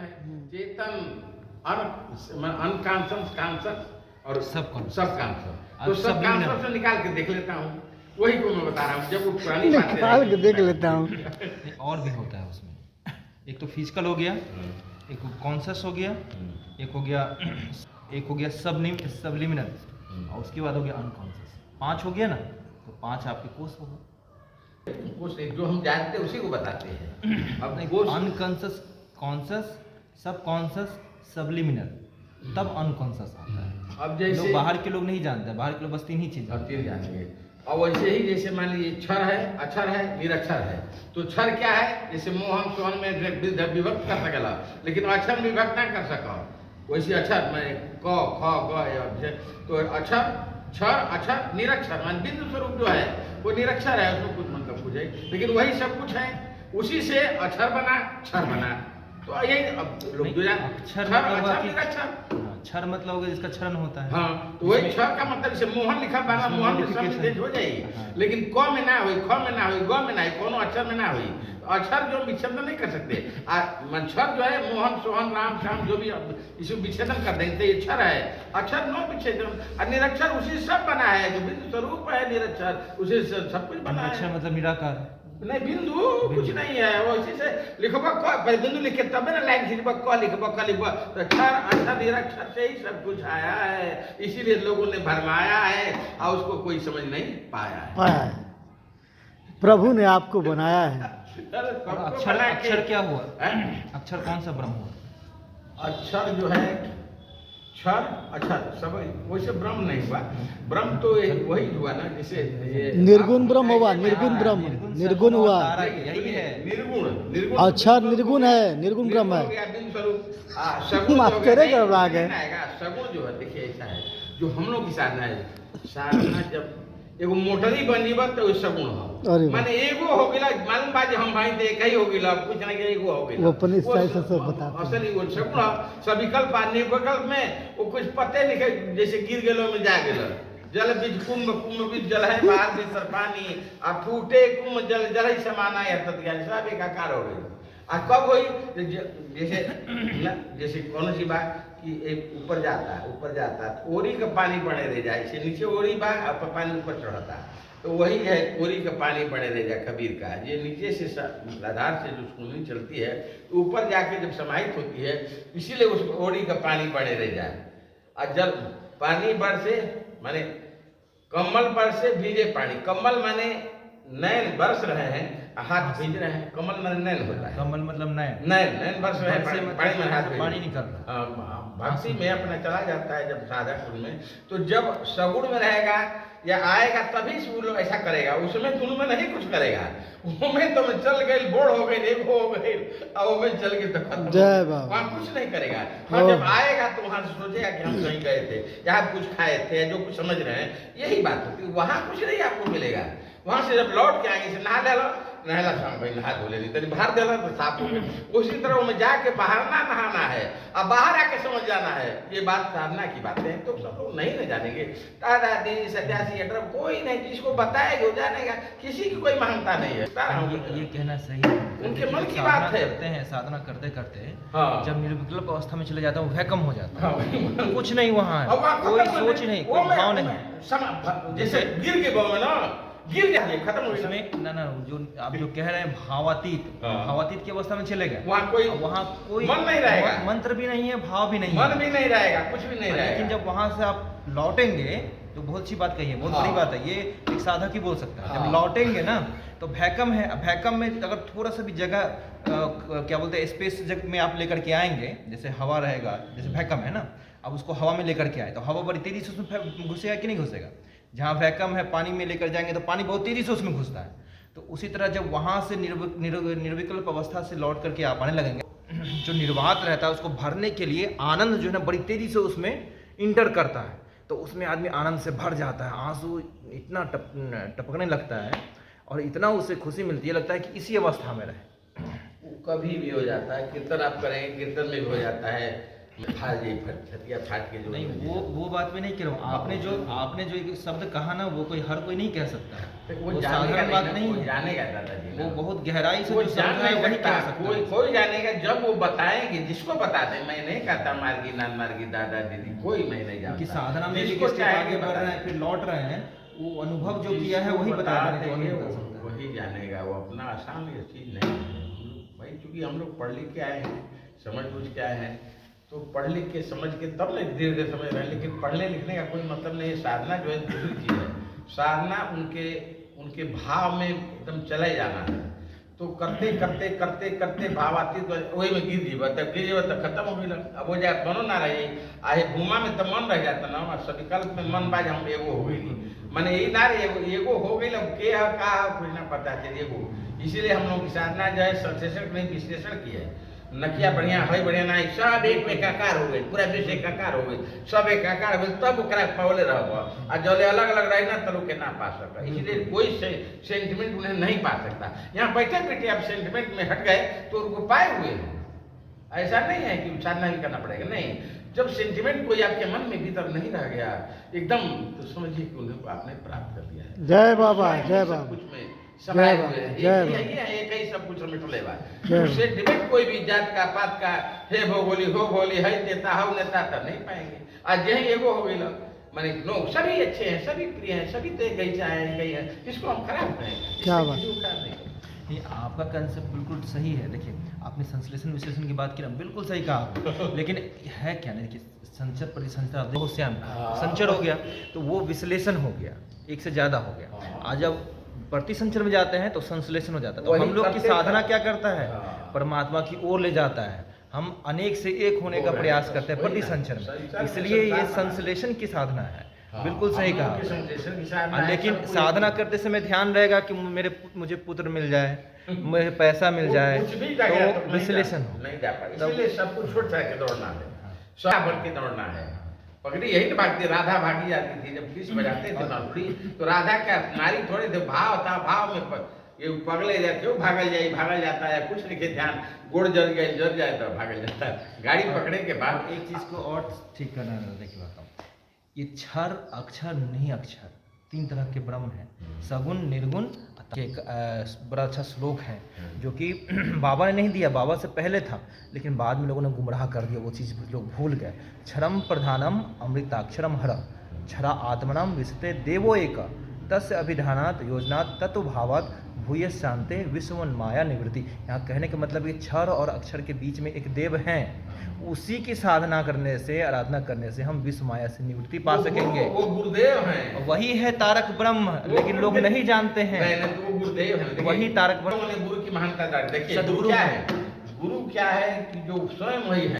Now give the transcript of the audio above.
है। चेतन, unconscious, conscious और सब कॉन्शियस। तो सब कॉन्शियस से निकाल के देख लेता हूँ, वही को मैं बता रहा हूँ। जब वो पुरानी बातें निकाल के देख लेता हूँ। और भी होता है उसमें, एक तो फिजिकल हो गया, एक कॉन्शियस हो गया, एक हो गया सबलिमिनल, और उसके बाद हो गया अनकॉन्शियस। 5 हो गया ना, तो 5 आपके कोष हो गए। कोष जो हम जानते हैं उसी को बताते हैं। अब अनकॉन्शियस, कॉन्शियस, सब कॉन्शियस, सबलिमिनल, तब अनकॉन्शियस आता है। अब जैसे लोग बाहर के लोग नहीं जानते, बाहर के लोग बस 3 ही चीज जानेंगे। और वैसे ही जैसे मान लीजिए क्षर है, अक्षर है, निरक्षर है। तो क्षर क्या है? जैसे मोहन सोहन में विभक्त कर सकेला, लेकिन अक्षर में विभक्त ना कर सका। वैसे अक्षर में क ख ग, तो अक्षर, क्षर, अक्षर, निरक्षर मान बिंदु स्वरूप जो है वो निरक्षर है, उसमें कुछ मतलब कुछ है, लेकिन वही सब कुछ है। उसी से अक्षर बना, क्षर बना। तो यही अब लोग जो क्षर मतलब होगा जिसका क्षरण होता है। हाँ, तो वही क्षर का मतलब जैसे मोहन लिखा बना, मोहन में सब चीज हो जाएगी, लेकिन क में ना हुई, ख में ना हुई, ग में ना हुई, कोनो अक्षर में ना हुई। अक्षर जो विच्छेदन नहीं कर सकते। अक्षर जो है मोहन सोहन राम श्याम जो भी इसे विच्छेदन कर देंगे, ये अक्षर है। अक्षर नो विच्छेदन, और निरक्षर उसी सब बना है, जो बिंदु स्वरूप है निरक्षर, उसी से सब कुछ बना है। अक्षर मतलब निराकार नहीं, बिंदु कुछ नहीं है। वो इसी से लिखबा क, बिंदु लिखे तब ना लाइन खींचबा, क लिखबा, क लिखबा, तो अक्षर, अक्षर, निरक्षर से ही सब कुछ आया है। इसीलिए लोगों ने भरमाया है और उसको कोई समझ नहीं पाया है। प्रभु ने आपको बनाया है। अक्षर क्या हुआ? अक्षर कौन सा ब्रह्म हुआ? अक्षर जो है क्षर, अक्षर सब वैसे ब्रह्म नहीं हुआ। ब्रह्म तो वही हुआ ना, जैसे निर्गुण ब्रह्म हुआ, निर्गुण ब्रह्म, निर्गुण हुआ। यही है निर्गुण, अक्षर निर्गुण है, निर्गुण ब्रह्म है। माफ करेगा राग है। सगुण जो है देखिए ऐसा है, जो हम लोग की साधना है। साधना जब एगो मोटरी बनीबा तो सगुण हो, माने एगो हो गेला, मालूम बा जे हम भाई ते कई हो गेला, कुछ ना के एगो हो गेला। वो अपने स्टाइल से सब बताते हैं। असली वो सगुण सब विकल्प आ, विकल्प में वो कुछ पते नहीं, जैसे गिर गेलो में जा गेलो। जल बीज कुंभ, कुंभ बीज जल है, बाहर भीतर पानी, आ फूटे कुंभ जल, जल ही समाना है तत्काल, सब एकाकार हो गई। आ कब हुई? जैसे कौन सी बात कि एक ऊपर जाता है, ओरी का पानी बने रह जाए, इसे नीचे ओरी बा, पानी ऊपर चढ़ता, तो वही है ओरी का पानी बने रह जाए। कबीर का ये नीचे से आधार से जो कुंडली चलती है, ऊपर जाके जब समाहित होती है, इसीलिए उस ओरी का पानी बने रह जाए। और जब पानी बरसे माने कमल बरसे भीजे पानी, कमल माने नैन बरस रहे हैं, हाथ भीज रहे हैं। कमल माने नैन होता है। कमल मतलब नैन, नैन बरस रहे हैं, पानी में हाथ पानी निकल रहा। भक्ति में अपना चला जाता है जब साधक में, तो जब सगुण में रहेगा या आएगा तभी वो लोग ऐसा करेगा। उसमें तुम में नहीं कुछ करेगा, उसमें तो मैं चल गई, बोड़ हो गई, एक हो गई, अब वो में चल गई तो खत्म, वहाँ कुछ नहीं करेगा। हाँ, जब आएगा तो वहाँ से सोचेगा कि हम कहीं गए थे, यहाँ कुछ खाए थे, जो कुछ समझ रहे हैं, यही बात होती है। वहाँ कुछ नहीं आपको मिलेगा। वहाँ से जब लौट के आएंगे, से नहा ले लो, नहला शाम भाई नहा धो लेनी, तरी बाहर देला तो साफ हो गया। उसी तरह में जाके बाहर ना नहाना है, अब बाहर आके समझ जाना है। ये बात साधना की बातें हैं, तो सब लोग नहीं न जानेंगे। दादा दी सत्यासी अटरम कोई नहीं, जिसको बताएगा वो जानेगा, किसी की कोई महानता नहीं है। ये कहना सही है, उनके मन की बात है। करते हैं साधना करते करते, हाँ। जब निर्विकल्प अवस्था में चले जाता है, वह कम हो जाता है। हाँ। कुछ नहीं वहाँ है, कोई सोच नहीं, कोई भाव नहीं। जैसे गिर के बाव में ना गिर जाए, खत्म हो गया। इसमें ना जो आप जो कह रहे हैं भावातीत, भावातीत की अवस्था में चले गए, वहाँ कोई मन नहीं रहेगा, मंत्र भी नहीं है, भाव भी नहीं मन है, भी नहीं रहेगा, कुछ भी नहीं रहेगा। लेकिन जब वहां से आप लौटेंगे तो बहुत अच्छी बात कही है, बहुत बड़ी बात है, ये एक साधक ही बोल सकता है। जब लौटेंगे ना तो भैकम है, भैकम में अगर थोड़ा सा भी जगह क्या बोलते हैं स्पेस जगह में आप लेकर के आएंगे, जैसे हवा रहेगा, जैसे भैकम है ना, अब उसको हवा में लेकर के आए तो हवा बड़ी तेजी से उसमें घुसेगा कि नहीं घुसेगा। जहाँ वैक्यूम है पानी में लेकर जाएंगे तो पानी बहुत तेजी से उसमें घुसता है। तो उसी तरह जब वहाँ से निर्विकल्प अवस्था से लौट करके आप आने लगेंगे, जो निर्वात रहता है उसको भरने के लिए आनंद जो है ना बड़ी तेजी से उसमें इंटर करता है, तो उसमें आदमी आनंद से भर जाता है, आंसू इतना टपकने लगता है और इतना उसे खुशी मिलती है, लगता है कि इसी अवस्था में रहे। कभी भी हो जाता है, कीर्तन आप करेंगे कीर्तन में भी हो जाता है, छतिया फाट के जो नहीं वो बात मैं नहीं कह रहा हूँ। आपने जो एक शब्द कहा ना, वो कोई हर कोई नहीं कह सकता है। वो साधारण बात नहीं वो है, जानेगा दादाजी वो ना। बहुत गहराई से वो जो जान समझा है नहीं वही सकता, कह सकता कोई है। कोई जानेगा जब वो बताएंगे, जिसको बताते। मैं नहीं कहता मार्गी नान मार्गी दादा दीदी, कोई मैं नहीं क्योंकि जानता। साधना में एक जिसको स्टेप चाहे आगे बढ़ रहे हैं, बताते। फिर लौट रहे हैं, वो अनुभव जो किया है जिसको वही बता रहे हैं, तो देंगे, नहीं बता सकता। वही जानेगा। वो अपना आसान ये चीज नहीं है भाई, क्योंकि हम लोग पढ़ लिख के आए हैं, समझ बूझ के आए हैं, तो पढ़ लिख के समझ के तब ना धीरे धीरे समझ रहे हैं। लेकिन पढ़ने लिखने का कोई मतलब नहीं है। साधना जो है दूसरी चीज है। साधना उनके भाव में एकदम चले जाना है। तो करते करते करते करते भाव आती तो वही में गिर जीव, तब गिर जीव तब खत्म हो गई। अब वो जाए बनो ना रही आहे भूमा में तब मन रह जाता ना, सविकल्प में मन बाज हम एगो हो गई। मैंने यही ना रे एगो हो गई, अब के है का है कुछ ना पता चलिए एगो। इसीलिए हम लोग की साधना जो है संश्लेषण नहीं विश्लेषण की है। नकिया बढ़िया है बढ़िया ना, सब एक में एकाकार हो गई, पूरा विश्व एकाकार हो गई, सब एकाकार हो गई, तब ओकरा पवले रह और जले अलग अलग रही ना तब के ना पा सका। इसलिए कोई सेंटिमेंट उन्हें नहीं पा सकता। यहाँ बैठे बैठे आप सेंटिमेंट में हट गए तो उनको पाए हुए हैं। ऐसा नहीं है कि साधना भी करना पड़ेगा, नहीं। जब सेंटिमेंट कोई आपके मन में भीतर नहीं रह गया एकदम, तो समझिए कि उन्हें आपने प्राप्त कर लिया है। जय बाबा, जय सब बाबा, कुछ में समाये हुए हैं। जय एक ही सब कुछ समेट लेवा। जय सेंटिमेंट कोई भी जात का पात का हे भोगोली हो बोली है नेता हो नेता तब नहीं पाएंगे। आज यही एगो हो गई माने नो, सभी अच्छे हैं, सभी प्रिय हैं, सभी तो एक ही चाहे गई है, इसको हम खराब करें। क्या बात। ये आपका कंसेप्ट बिल्कुल सही है। देखिए आपने संश्लेषण विश्लेषण की बात की ना, बिल्कुल सही कहा आपने। लेकिन है क्या नहीं, देखिए संचर परिसंचर, आप देखो श्याम संचर हो गया तो वो विश्लेषण हो गया, एक से ज्यादा हो गया। आज जब प्रति संचर में जाते हैं तो संश्लेषण हो जाता है। तो हम लोग की साधना क्या करता है, परमात्मा की ओर ले जाता है। हम अनेक से एक होने का प्रयास करते हैं प्रति संचर में, इसलिए ये संश्लेषण की साधना है। बिल्कुल सही कहा। लेकिन साधना करते समय ध्यान रहेगा कि मुझे पुत्र मिल जाए, मुझे पैसा मिल जाए, तो विश्लेषण हो नहीं जा पाए। इसलिए सब कुछ छोड़ के दौड़ना है, स्वा भर के दौड़ना है। पगड़ी यही तो भागती, राधा भागी जाती थी जब कृष्ण बजाते थे नाथुड़ी, तो राधा क्या नारी थोड़े थे, भाव था, भाव में ये पगले जाते हो, भागल जाता है, कुछ नहीं के ध्यान, गोड़ जल जाए तो भागल जाता है। गाड़ी पकड़े के बाद एक चीज को और ठीक करना है, देखिए बताऊँ, ये क्षर अक्षर नहीं अक्षर तीन तरह के ब्रह्म हैं, सगुण निर्गुण। एक बड़ा अच्छा श्लोक है जो कि बाबा ने नहीं दिया, बाबा से पहले था, लेकिन बाद में लोगों ने गुमराह कर दिया, वो चीज़ लोग भूल गए। क्षरम प्रधानम अमृताक्षरम हर, क्षरा आत्मनम विशते देवो एक, तस्य अभिधानात योजनात् तत्व भावात भूय शांते विश्वन माया निवृत्ति। यहाँ कहने का मतलब ये क्षर और अक्षर के बीच में एक देव हैं, उसी की साधना करने से, आराधना करने से हम विश्व माया से निवृत्ति पा सकेंगे। वो गुरुदेव हैं, वही है तारक ब्रह्म, लेकिन लोग नहीं जानते हैं। तो वो गुरुदेव हैं, वही तारक ब्रह्म। गुरु की महानता। देखिए गुरु क्या है, गुरु क्या है कि जो स्वयं वही है।